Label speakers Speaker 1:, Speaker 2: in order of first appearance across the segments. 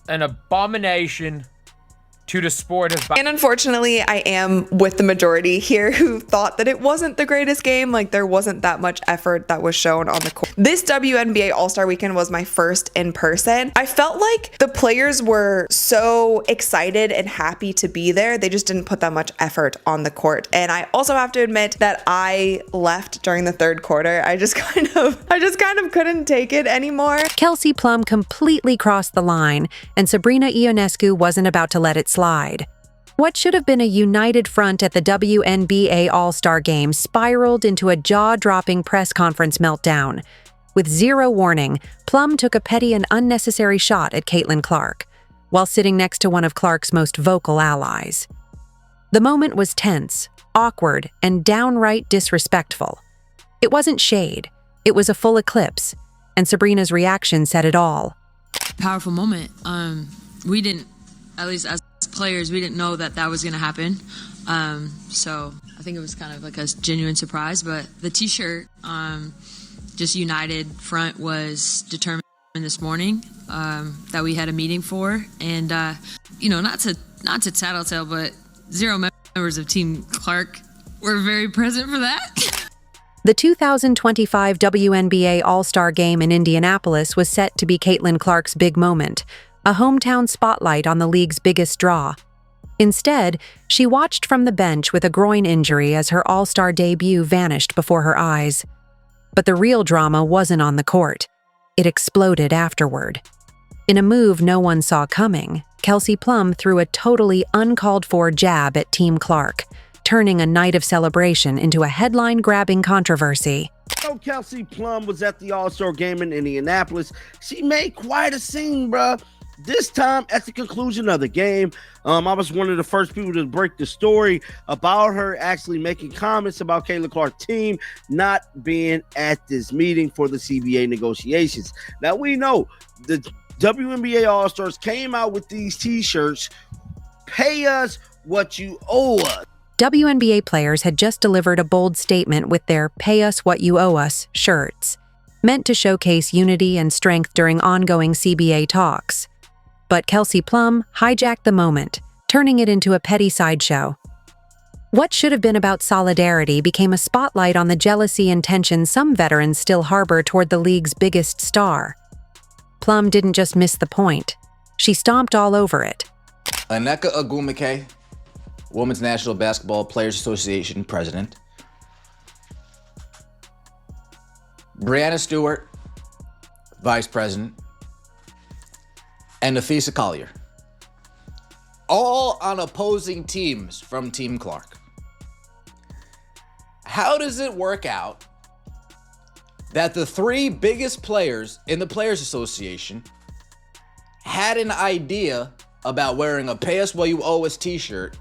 Speaker 1: an abomination to the sport of
Speaker 2: And unfortunately, I am with the majority here who thought that it wasn't the greatest game. Like, there wasn't that much effort that was shown on the court. This WNBA All-Star Weekend was my first in person. I felt like the players were so excited and happy to be there. They just didn't put that much effort on the court. And I also have to admit that I left during the third quarter. I just kind of couldn't take it anymore.
Speaker 3: Kelsey Plum completely crossed the line, and Sabrina Ionescu wasn't about to let it slide. What should have been a united front at the WNBA All-Star Game spiraled into a jaw-dropping press conference meltdown. With zero warning, Plum took a petty and unnecessary shot at Caitlin Clark, while sitting next to one of Clark's most vocal allies. The moment was tense, awkward, and downright disrespectful. It wasn't shade, it was a full eclipse, and Sabrina's reaction said it all.
Speaker 4: Powerful moment. We didn't, at least as players, we didn't know that was going to happen. So I think it was kind of like a genuine surprise. But the T-shirt, just united front, was determined this morning that we had a meeting for, and not to tattletale, but 0 members of Team Clark were very present for that.
Speaker 3: The 2025 WNBA All-Star Game in Indianapolis was set to be Caitlin Clark's big moment, a hometown spotlight on the league's biggest draw. Instead, she watched from the bench with a groin injury as her All-Star debut vanished before her eyes. But the real drama wasn't on the court. It exploded afterward. In a move no one saw coming, Kelsey Plum threw a totally uncalled-for jab at Team Clark, turning a night of celebration into a headline-grabbing controversy.
Speaker 5: Kelsey Plum was at the All-Star Game in Indianapolis. She made quite a scene, bruh. This time, at the conclusion of the game, I was one of the first people to break the story about her actually making comments about Caitlin Clark's team not being at this meeting for the CBA negotiations. Now, we know the WNBA All-Stars came out with these T-shirts, "Pay us what you owe us."
Speaker 3: WNBA players had just delivered a bold statement with their "Pay Us What You Owe Us" shirts, meant to showcase unity and strength during ongoing CBA talks. But Kelsey Plum hijacked the moment, turning it into a petty sideshow. What should have been about solidarity became a spotlight on the jealousy and tension some veterans still harbor toward the league's biggest star. Plum didn't just miss the point. She stomped all over it.
Speaker 6: Aneka Agumike, Women's National Basketball Players Association President. Brianna Stewart, Vice President. And Nafisa Collier. All on opposing teams from Team Clark. How does it work out that the 3 biggest players in the Players Association had an idea about wearing a "Pay Us What You Owe Us" t-shirt,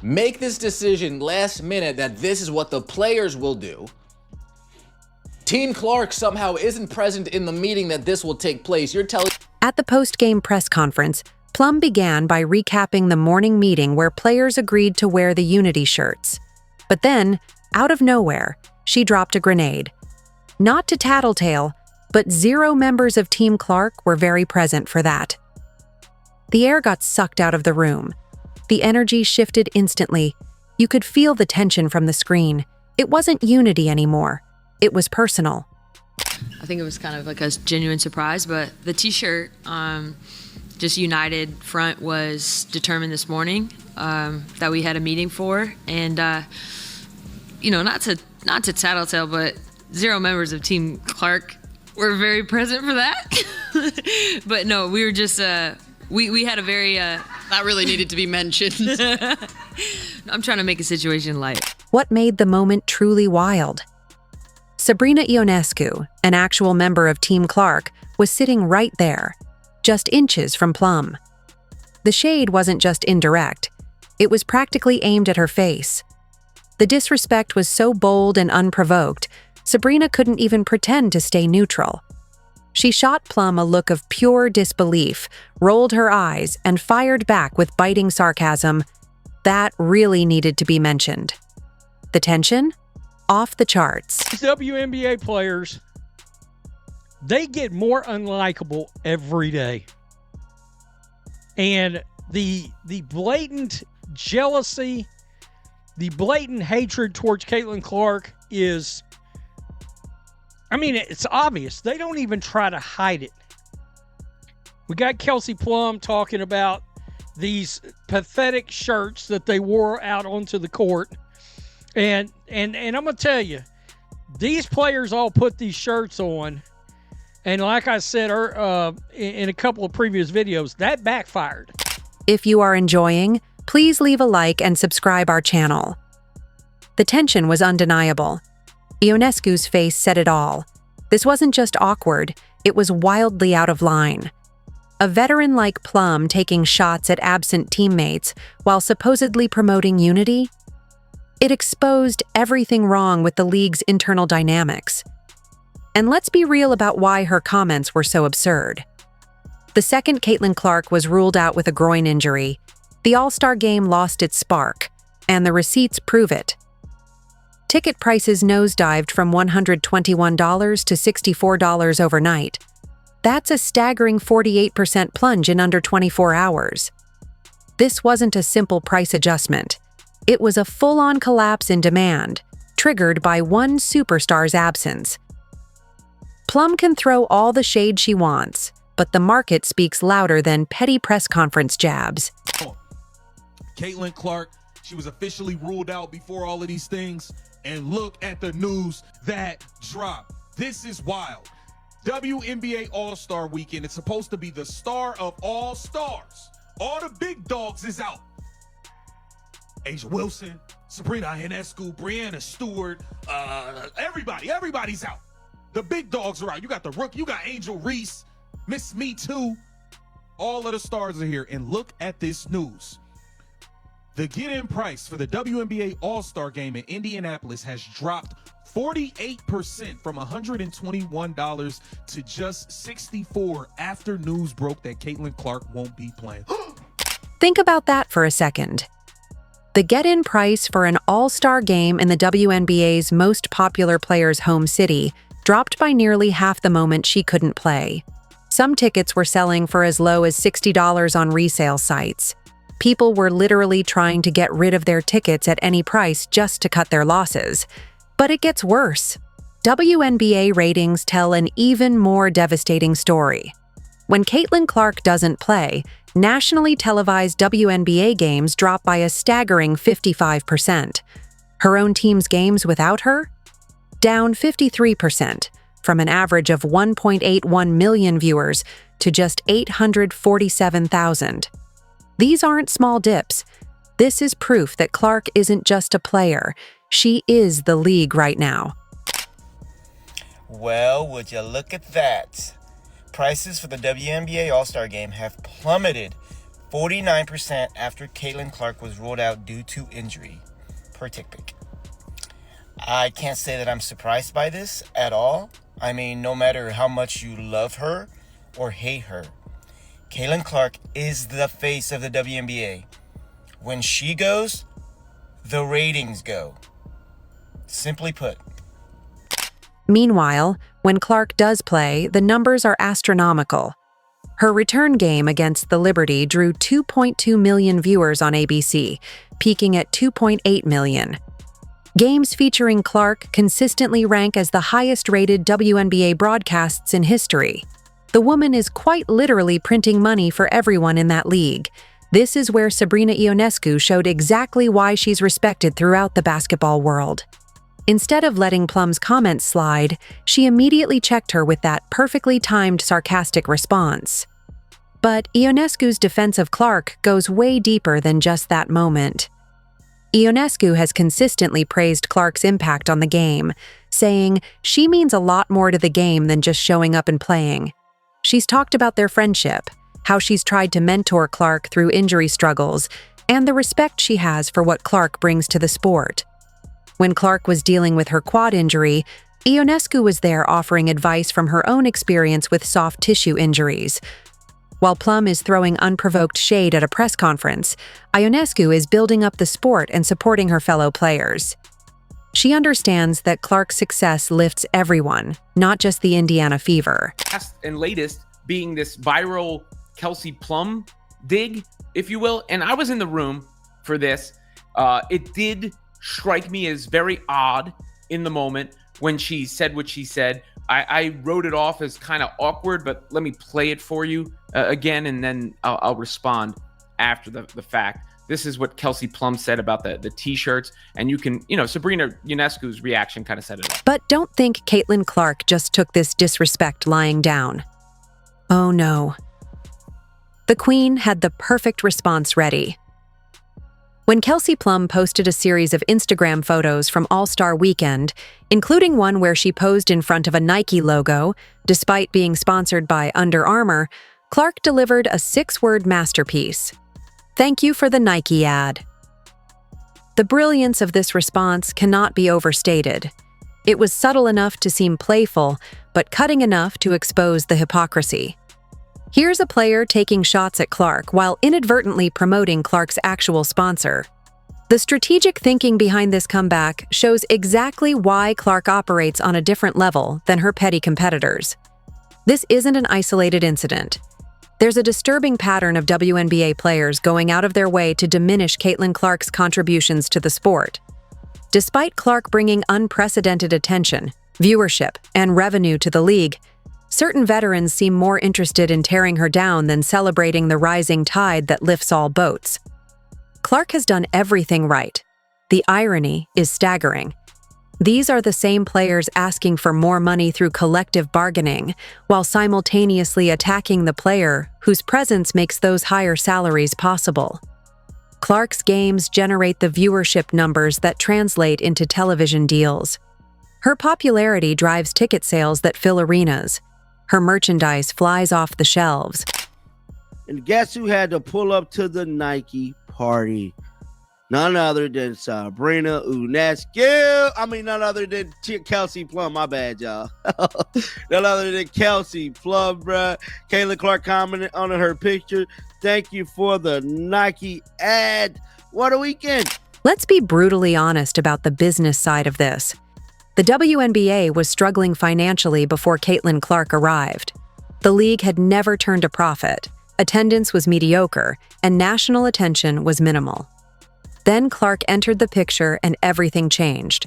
Speaker 6: make this decision last minute that this is what the players will do? Team Clark somehow isn't present in the meeting that this will take place. You're telling...
Speaker 3: At the post-game press conference, Plum began by recapping the morning meeting where players agreed to wear the Unity shirts. But then, out of nowhere, she dropped a grenade. Not to tattletale, but 0 members of Team Clark were very present for that. The air got sucked out of the room. The energy shifted instantly. You could feel the tension from the screen. It wasn't unity anymore. It was personal.
Speaker 4: I think it was kind of like a genuine surprise, but the T-shirt, just united front, was determined this morning that we had a meeting for, and not to tattletale, but 0 members of Team Clark were very present for that. But no, we were just we had a very
Speaker 7: that really needed to be mentioned.
Speaker 4: I'm trying to make a situation light.
Speaker 3: What made the moment truly wild? Sabrina Ionescu, an actual member of Team Clark, was sitting right there, just inches from Plum. The shade wasn't just indirect. It was practically aimed at her face. The disrespect was so bold and unprovoked, Sabrina couldn't even pretend to stay neutral. She shot Plum a look of pure disbelief, rolled her eyes, and fired back with biting sarcasm. That really needed to be mentioned. The tension? Off the charts.
Speaker 8: WNBA players, they get more unlikable every day. And the blatant jealousy, the blatant hatred towards Caitlin Clark is, I mean, it's obvious. They don't even try to hide it. We got Kelsey Plum talking about these pathetic shirts that they wore out onto the court. And I'm going to tell you, these players all put these shirts on. And like I said in a couple of previous videos, that backfired.
Speaker 3: If you are enjoying, please leave a like and subscribe our channel. The tension was undeniable. Ionescu's face said it all. This wasn't just awkward, it was wildly out of line. A veteran like Plum taking shots at absent teammates while supposedly promoting unity? It exposed everything wrong with the league's internal dynamics. And let's be real about why her comments were so absurd. The second Caitlin Clark was ruled out with a groin injury, the All-Star Game lost its spark, and the receipts prove it. Ticket prices nosedived from $121 to $64 overnight. That's a staggering 48% plunge in under 24 hours. This wasn't a simple price adjustment. It was a full-on collapse in demand, triggered by one superstar's absence. Plum can throw all the shade she wants, but the market speaks louder than petty press conference jabs.
Speaker 9: Caitlin Clark, she was officially ruled out before all of these things, and look at the news that dropped. This is wild. WNBA All-Star Weekend, it's supposed to be the star of all stars. All the big dogs is out. Asia Wilson, Sabrina Ionescu, Brianna Stewart, everybody's out. The big dogs are out. You got the rookie, you got Angel Reese, Miss Me Too. All of the stars are here. And look at this news. The get-in price for the WNBA All-Star Game in Indianapolis has dropped 48% from $121 to just $64 after news broke that Caitlin Clark won't be playing.
Speaker 3: Think about that for a second. The get-in price for an all-star game in the WNBA's most popular player's home city dropped by nearly half the moment she couldn't play. Some tickets were selling for as low as $60 on resale sites. People were literally trying to get rid of their tickets at any price just to cut their losses. But it gets worse. WNBA ratings tell an even more devastating story. When Caitlin Clark doesn't play, nationally televised WNBA games drop by a staggering 55%. Her own team's games without her? Down 53%, from an average of 1.81 million viewers to just 847,000. These aren't small dips. This is proof that Clark isn't just a player. She is the league right now.
Speaker 10: Well, would you look at that? Prices for the WNBA All-Star Game have plummeted 49% after Caitlin Clark was ruled out due to injury, per TickPick. I can't say that I'm surprised by this at all. I mean, no matter how much you love her or hate her, Caitlin Clark is the face of the WNBA. When she goes, the ratings go. Simply put.
Speaker 3: Meanwhile, when Clark does play, the numbers are astronomical. Her return game against the Liberty drew 2.2 million viewers on ABC, peaking at 2.8 million. Games featuring Clark consistently rank as the highest-rated WNBA broadcasts in history. The woman is quite literally printing money for everyone in that league. This is where Sabrina Ionescu showed exactly why she's respected throughout the basketball world. Instead of letting Plum's comments slide, she immediately checked her with that perfectly timed sarcastic response. But Ionescu's defense of Clark goes way deeper than just that moment. Ionescu has consistently praised Clark's impact on the game, saying she means a lot more to the game than just showing up and playing. She's talked about their friendship, how she's tried to mentor Clark through injury struggles, and the respect she has for what Clark brings to the sport. When Clark was dealing with her quad injury, Ionescu was there offering advice from her own experience with soft tissue injuries. While Plum is throwing unprovoked shade at a press conference, Ionescu is building up the sport and supporting her fellow players. She understands that Clark's success lifts everyone, not just the Indiana Fever.
Speaker 1: Last and latest being this viral Kelsey Plum
Speaker 11: dig, if you will. And I was in the room for this. It did strike me as very odd in the moment when she said what she said. I wrote it off as kind of awkward, but let me play it for you again, and then I'll respond after the fact. This is what Kelsey Plum said about the T-shirts, and you can, Sabrina Ionescu's reaction kind of said it all.
Speaker 3: But don't think Caitlin Clark just took this disrespect lying down. Oh no. The Queen had the perfect response ready. When Kelsey Plum posted a series of Instagram photos from All-Star Weekend, including one where she posed in front of a Nike logo, despite being sponsored by Under Armour, Clark delivered a 6-word masterpiece. Thank you for the Nike ad. The brilliance of this response cannot be overstated. It was subtle enough to seem playful, but cutting enough to expose the hypocrisy. Here's a player taking shots at Clark while inadvertently promoting Clark's actual sponsor. The strategic thinking behind this comeback shows exactly why Clark operates on a different level than her petty competitors. This isn't an isolated incident. There's a disturbing pattern of WNBA players going out of their way to diminish Caitlin Clark's contributions to the sport. Despite Clark bringing unprecedented attention, viewership, and revenue to the league, certain veterans seem more interested in tearing her down than celebrating the rising tide that lifts all boats. Clark has done everything right. The irony is staggering. These are the same players asking for more money through collective bargaining, while simultaneously attacking the player whose presence makes those higher salaries possible. Clark's games generate the viewership numbers that translate into television deals. Her popularity drives ticket sales that fill arenas. Her merchandise flies off the shelves.
Speaker 5: And guess who had to pull up to the Nike party? None other than Sabrina Ionescu. None other than Kelsey Plum. My bad, y'all. None other than Kelsey Plum, bruh. Caitlin Clark commented on her picture. Thank you for the Nike ad. What a weekend.
Speaker 3: Let's be brutally honest about the business side of this. The WNBA was struggling financially before Caitlin Clark arrived. The league had never turned a profit, attendance was mediocre, and national attention was minimal. Then Clark entered the picture and everything changed.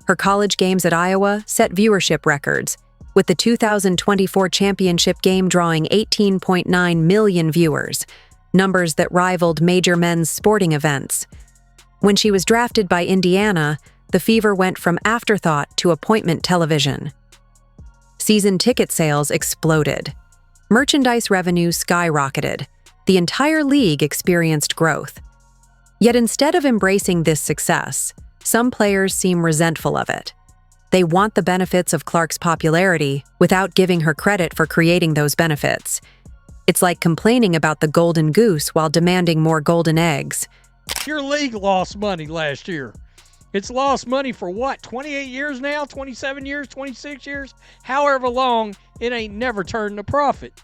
Speaker 3: Her college games at Iowa set viewership records, with the 2024 championship game drawing 18.9 million viewers, numbers that rivaled major men's sporting events. When she was drafted by Indiana, the Fever went from afterthought to appointment television. Season ticket sales exploded. Merchandise revenue skyrocketed. The entire league experienced growth. Yet instead of embracing this success, some players seem resentful of it. They want the benefits of Clark's popularity without giving her credit for creating those benefits. It's like complaining about the golden goose while demanding more golden eggs.
Speaker 8: Your league lost money last year. It's lost money for what, 28 years now, 27 years, 26 years? However long, it ain't never turned a profit.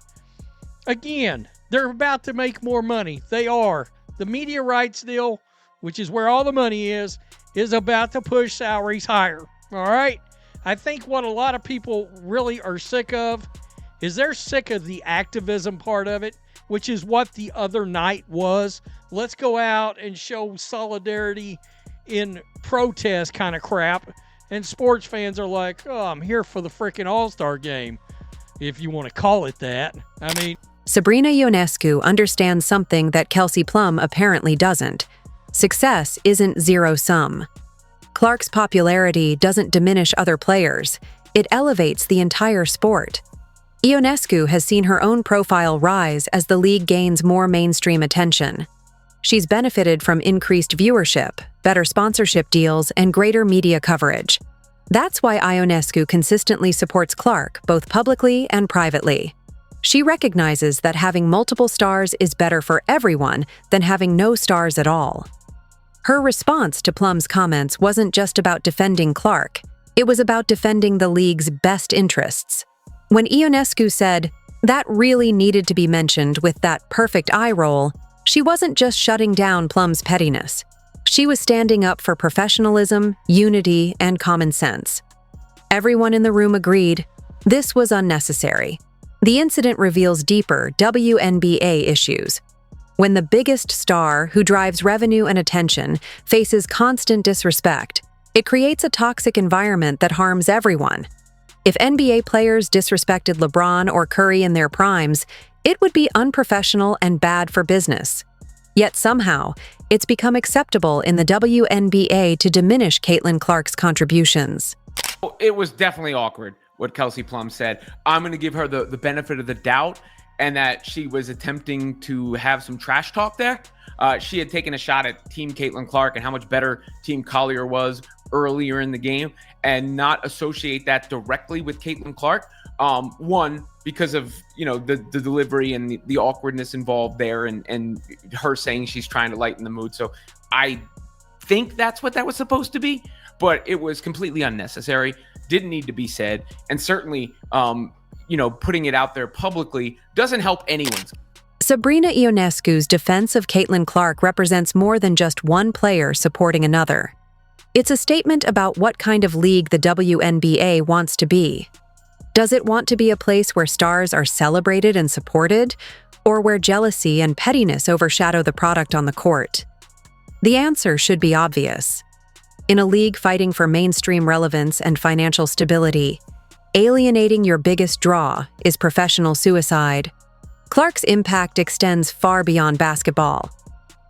Speaker 8: Again, they're about to make more money. They are. The media rights deal, which is where all the money is about to push salaries higher. All right? I think what a lot of people really are sick of is they're sick of the activism part of it, which is what the other night was. Let's go out and show solidarity in protest kind of crap. And sports fans are like, oh, I'm here for the freaking All-Star game, if you want to call it that.
Speaker 3: Sabrina Ionescu understands something that Kelsey Plum apparently doesn't. Success isn't zero-sum. Clark's popularity doesn't diminish other players. It elevates the entire sport. Ionescu has seen her own profile rise as the league gains more mainstream attention. She's benefited from increased viewership, better sponsorship deals, and greater media coverage. That's why Ionescu consistently supports Clark, both publicly and privately. She recognizes that having multiple stars is better for everyone than having no stars at all. Her response to Plum's comments wasn't just about defending Clark, it was about defending the league's best interests. When Ionescu said, "That really needed to be mentioned with that perfect eye roll," she wasn't just shutting down Plum's pettiness. She was standing up for professionalism, unity, and common sense. Everyone in the room agreed, this was unnecessary. The incident reveals deeper WNBA issues. When the biggest star, who drives revenue and attention, faces constant disrespect, it creates a toxic environment that harms everyone. If NBA players disrespected LeBron or Curry in their primes, it would be unprofessional and bad for business. Yet somehow, it's become acceptable in the WNBA to diminish Caitlin Clark's contributions.
Speaker 11: It was definitely awkward what Kelsey Plum said. I'm going to give her the benefit of the doubt, and that she was attempting to have some trash talk there. She had taken a shot at Team Caitlin Clark and how much better Team Collier was earlier in the game, and not associate that directly with Caitlin Clark. One, because of the delivery and the awkwardness involved there, and her saying she's trying to lighten the mood. So I think that's what that was supposed to be, but it was completely unnecessary. Didn't need to be said, and certainly putting it out there publicly doesn't help anyone.
Speaker 3: Sabrina Ionescu's defense of Caitlin Clark represents more than just one player supporting another. It's a statement about what kind of league the WNBA wants to be. Does it want to be a place where stars are celebrated and supported, or where jealousy and pettiness overshadow the product on the court? The answer should be obvious. In a league fighting for mainstream relevance and financial stability, alienating your biggest draw is professional suicide. Clark's impact extends far beyond basketball.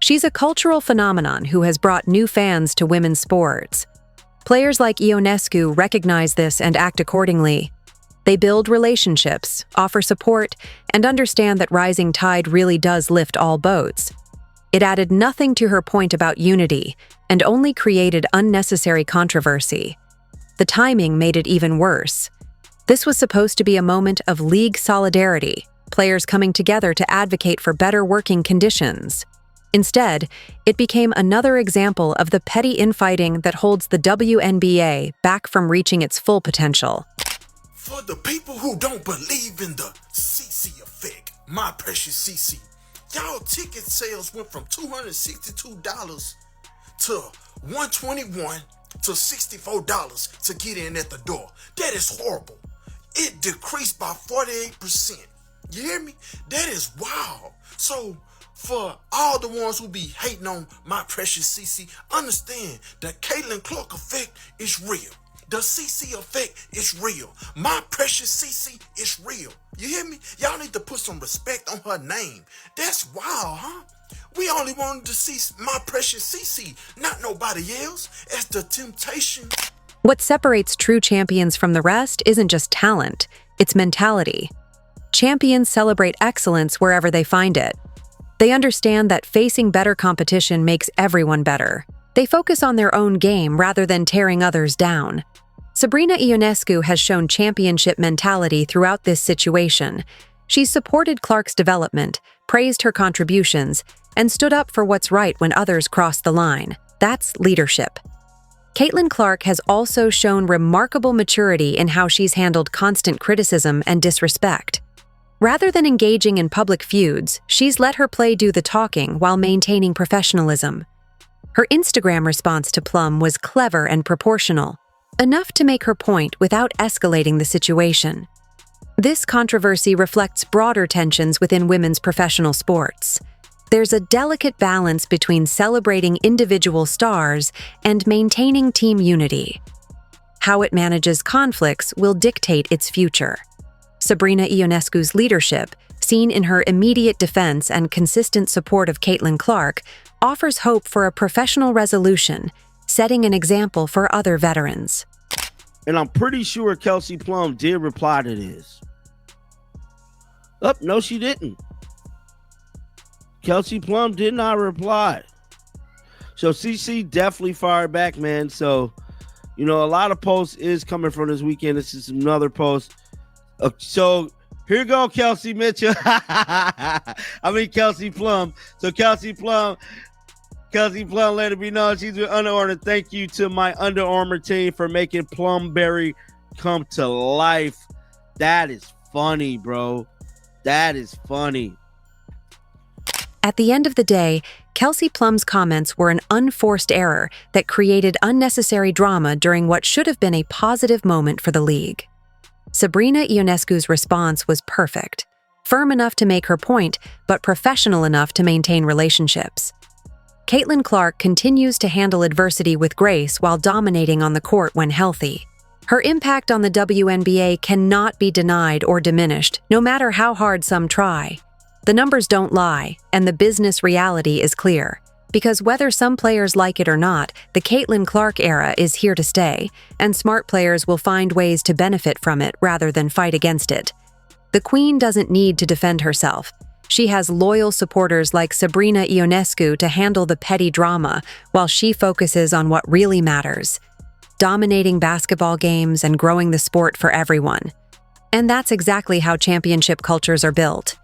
Speaker 3: She's a cultural phenomenon who has brought new fans to women's sports. Players like Ionescu recognize this and act accordingly. They build relationships, offer support, and understand that rising tide really does lift all boats. It added nothing to her point about unity and only created unnecessary controversy. The timing made it even worse. This was supposed to be a moment of league solidarity, players coming together to advocate for better working conditions. Instead, it became another example of the petty infighting that holds the WNBA back from reaching its full potential.
Speaker 12: For the people who don't believe in the CC effect, my precious CC, y'all ticket sales went from $262 to $121 to $64 to get in at the door. That is horrible. It decreased by 48%. You hear me? That is wild. So for all the ones who be hating on my precious CC, understand the Caitlin Clark effect is real. The CC effect is real. My precious CC is real. You hear me? Y'all need to put some respect on her name. That's wild, huh? We only wanted to see my precious CC, not nobody else, as the temptation.
Speaker 3: What separates true champions from the rest isn't just talent, it's mentality. Champions celebrate excellence wherever they find it. They understand that facing better competition makes everyone better. They focus on their own game rather than tearing others down. Sabrina Ionescu has shown championship mentality throughout this situation. She's supported Clark's development, praised her contributions, and stood up for what's right when others cross the line. That's leadership. Caitlin Clark has also shown remarkable maturity in how she's handled constant criticism and disrespect. Rather than engaging in public feuds, she's let her play do the talking while maintaining professionalism. Her Instagram response to Plum was clever and proportional, enough to make her point without escalating the situation. This controversy reflects broader tensions within women's professional sports. There's a delicate balance between celebrating individual stars and maintaining team unity. How it manages conflicts will dictate its future. Sabrina Ionescu's leadership, seen in her immediate defense and consistent support of Caitlin Clark, offers hope for a professional resolution, setting an example for other veterans.
Speaker 5: And I'm pretty sure Kelsey Plum did reply to this. Oh, no, she didn't. Kelsey Plum did not reply. So CC definitely fired back, man. So, a lot of posts is coming from this weekend. This is another post. So here you go, Kelsey Mitchell. Kelsey Plum. So Kelsey Plum let it be known she's with Under Armour. Thank you to my Under Armour team for making Plumberry come to life. That is funny, bro. That is funny.
Speaker 3: At the end of the day, Kelsey Plum's comments were an unforced error that created unnecessary drama during what should have been a positive moment for the league. Sabrina Ionescu's response was perfect. firm enough to make her point, but professional enough to maintain relationships. Caitlin Clark continues to handle adversity with grace while dominating on the court when healthy. Her impact on the WNBA cannot be denied or diminished, no matter how hard some try. The numbers don't lie, and the business reality is clear. Because whether some players like it or not, the Caitlin Clark era is here to stay, and smart players will find ways to benefit from it rather than fight against it. The Queen doesn't need to defend herself. She has loyal supporters like Sabrina Ionescu to handle the petty drama while she focuses on what really matters: dominating basketball games and growing the sport for everyone. And that's exactly how championship cultures are built.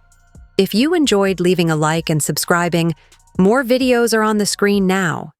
Speaker 3: If you enjoyed leaving a like and subscribing, more videos are on the screen now.